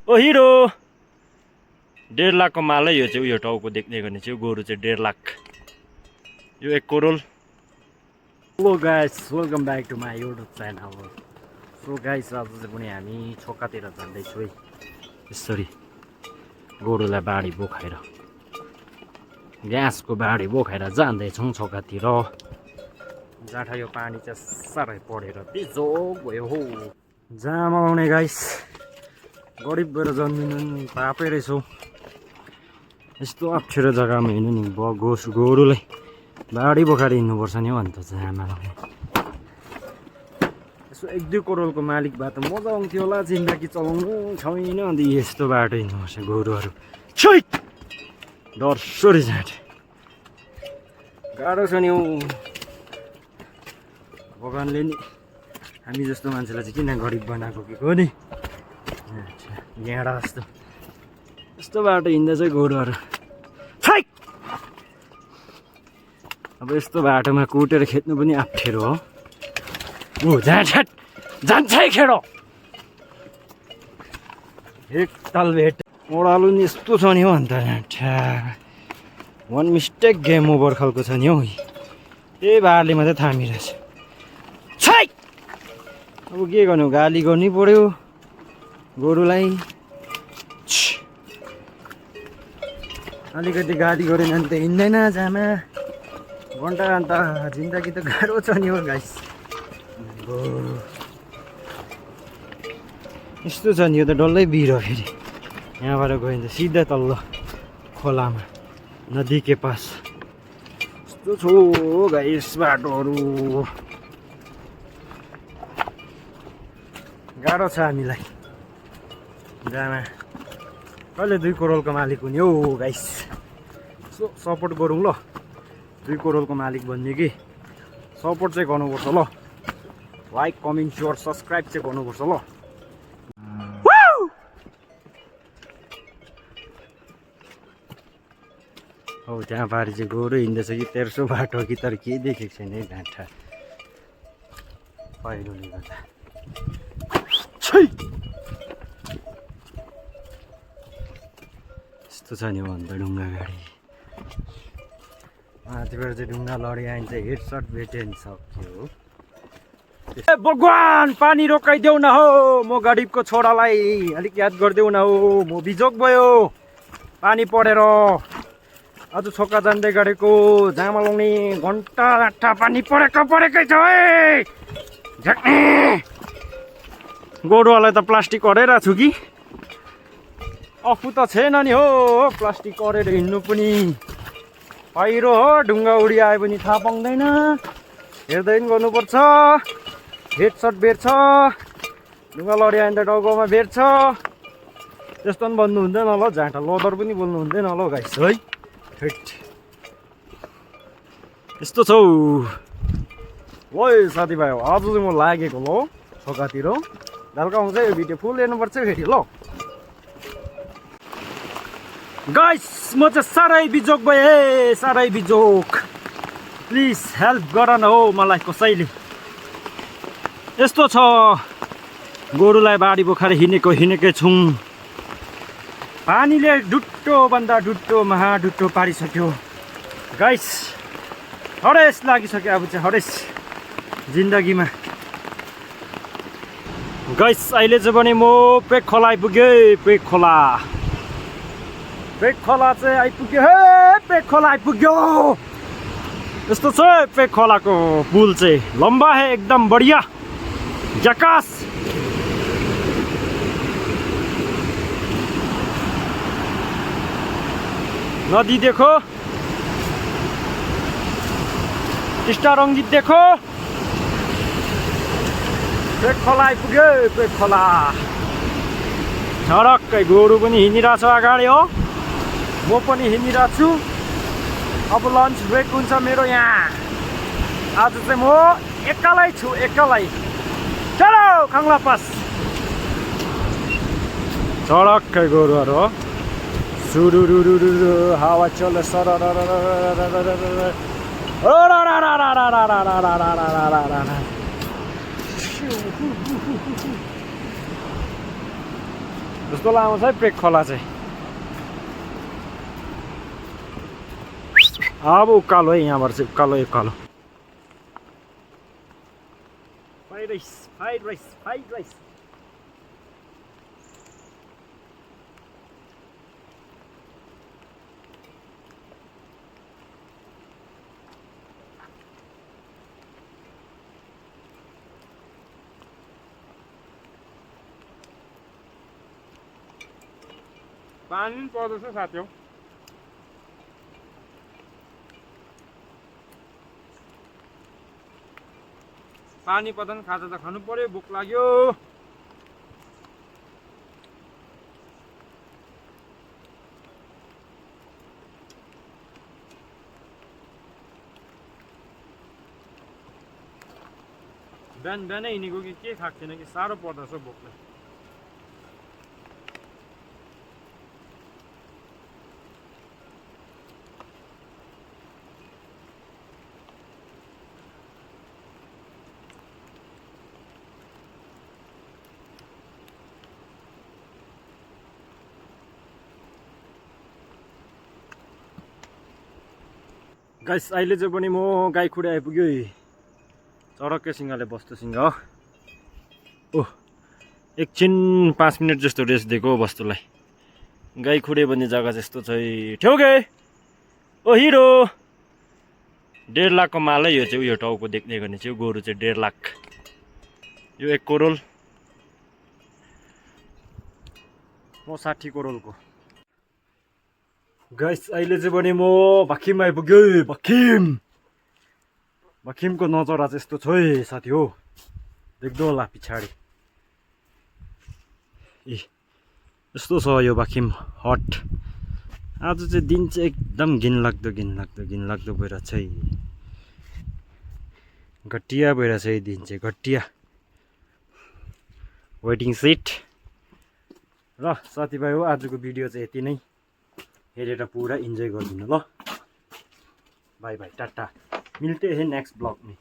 ओ hero 1.5 लाखको माल है यो चाहिँ उयो टाउको देख्ने गर्ने चाहिँ गोरु चाहिँ 1.5 लाख यो 1 crore hello guys welcome back to my YouTube channel so guys आज चाहिँ पनि हामी छोकातिर जाँदैछौँ है यसरी गोरुलाई बाढी बोकाएर ग्यासको बाढी बोकाएर जाँदैछौँ छोकातिर जाँठा यो पानी चाहिँ साह्रै परेर बिजोग भयो हो जाम आउने गाइस गरिब भएर जन्मिनु नि पापै रहेछौँ यस्तो अप्ठ्यारो जग्गामा हिँड्नु नि गोरुलाई बाढी बोकाएर हिँड्नुपर्छ नि हो अन्त जामा लाउने यसो 1-2 करोडको मालिक भए त मजा आउँथ्यो होला जिन्दगी चलाउनु छैन अन्त यस्तो बाटो हिँड्नुपर्छ गोरुहरू डरसरी जाँट गाह्रो छ नि हौ भगवान्ले नि हामी जस्तो मान्छेलाई चाहिँ किन गरिब बनाएको कि हो नि गेडा जस्तो यस्तो बाटो हिँड्दा चाहिँ गोरुहरू अब यस्तो बाटोमा कुटेर खेद्नु पनि अप्ठ्यारो हो ऊ झाट जान्छ है खेडो एकताल भेट ओह्रालो नि यस्तो छ नि हो अन्त वान मिस्टेक गेम ओभर खालको छ नि हौ त्यही बारले मात्रै थामिरहेछ अब के गर्नु गाली गर्नै पर्यो गोरुलाई अलिकति गाली गऱ्यो भने त हिँड्दैन जामा घन्टा अन्त जिन्दगी त गाह्रो छ नि हो गाइस यस्तो छ नि यो त डल्लै बिर फेरि यहाँबाट गयो भने त सिधा तल्लो खोलामा नदी के पास यस्तो छ गाइस बाटोहरू गाह्रो छ हामीलाई जामा कहिले 2 करोडको मालिक हुने हो गाइस सो सपोर्ट गरौँ ल 2 करोडको मालिक बन्ने कि सपोर्ट चाहिँ गर्नुपर्छ ल लाइक कमेन्ट सेयर सब्सक्राइब चाहिँ गर्नुपर्छ ल हौ त्यहाँ पारि चाहिँ गोरु हिँड्दैछ कि तेर्सो बाटो कि तर केही देखेको छैन है घाँटा पहिरोले गर्दा यस्तो छ नि भन्दा ढुङ्गा गाडी माथिबाट चाहिँ ढुङ्गा लडिआयो चाहिँ हेडसट भेट्यो नि सक्यो भगवान पानी रोकाइदेऊ न हो म गरिबको छोरालाई अलिक याद गरिदेऊ न हो म बिजोग भयो पानी परेर आज छोका जाँदै गरेको जामा लाउने घन्टा राठा पानी परेकै छ है गोरुवालाई त प्लास्टिक हराइरहेको छु कि अफू त छैन नि हो प्लास्टिक अरेर हिँड्नु पनि पहिरो हो ढुङ्गा उडी आयो भने थाहा पाउँदैन हेर्दै गर्नुपर्छ हेडसट भेट्छ ढुङ्गा लडिआयो भने त टाउकोमा भेट्छ त्यस्तो पनि बन्नु हुँदैन ल झाँटा लदर पनि बोल्नु हुँदैन ल गाइस है यस्तो छौ ल साथीभाइ आज चाहिँ म लागेको ल छोकातिर हल्का आउँछ यो भिडियो फुल हेर्नुपर्छ फेरि ल गाइस म चाहिँ साह्रै बिजोग भएँ हे साह्रै बिजोग प्लिज हेल्प गर न हो मलाई कसैले यस्तो छ गोरुलाई बाढी बोकाएर हिँडेकै छौँ पानीले डुट्टोभन्दा डुट्टो महाडुट्टो पारिसक्यो गाइस हरेस लागिसक्यो अब चाहिँ हरेस जिन्दगीमा गाइस अहिले चाहिँ पनि म पेक खोला आइपुगेँ पेक खोला चाहिँ आइपुग्यो हे पेक खोला आइपुग्यो यस्तो छ पेक खोलाको पुल चाहिँ लम्बा है एकदम बढिया झकास नदी देखो टिस्टा रङ्गीत देखो पेक खोला आइपुग्यो पेक खोला झडक्कै गोरु पनि हिँडिरहेछ अगाडि हो म पनि हिँडिरहेको छु अब लन्च ब्रेक हुन्छ मेरो यहाँ आज चाहिँ म एक्लै छु एक्लै चलो खाङ्ला पास झडक्कै गोरुहरू हो सुरुरुरुरु हावा चल्यो सरर जस्तो आउँछ है प्रेक खोला चाहिँ। अब उकालो है, यहाँबाट चाहिँ उकालो उकालो। Fried rice fried rice fried rice. पानी पर्दैछ साथी हो। पानी पर्दैन खाजा त खानु पर्यो, भोक लाग्यो। बिहान बिहानै हिँडेको कि के खाएको थिएन कि साह्रो पर्दछ भोकले। गाइस अहिले चाहिँ पनि म गाई खुडे आइपुग्यो। चरक्कैसँगले बस्तुसँग हो। ओह एकछिन 5 मिनट जस्तो रेस्ट दिएको बस्तुलाई। गाई खुडे भन्ने जग्गा जस्तो चाहिँ ठ्याउके ओ हिरो। 1.5 लाखको माल है यो चाहिँ। उयो टाउको देख्ने गर्ने चाहिँ गोरु चाहिँ 1.5 लाख। यो 1 करोड, म 60 करोडको। गाइस अहिले चाहिँ पनि म भक्किम आइपुग्यो। भक्किमको नजरा चाहिँ यस्तो छ है साथी हो, देख्दो होला पछाडि। ए यस्तो छ यो भक्किम हट। आज चाहिँ दिन चाहिँ एकदम घिनलाग्दो भइरहेछ है। घटिया भइरहेछ है दिन चाहिँ, घटिया। वेटिङ सिट र साथीभाइ हो आजको भिडियो चाहिँ यति नै। हेरेर पुरा इन्जोय गरिदिनु ल। बाई बाई टाटा, मिलते हैं नेक्स्ट ब्लॉग में।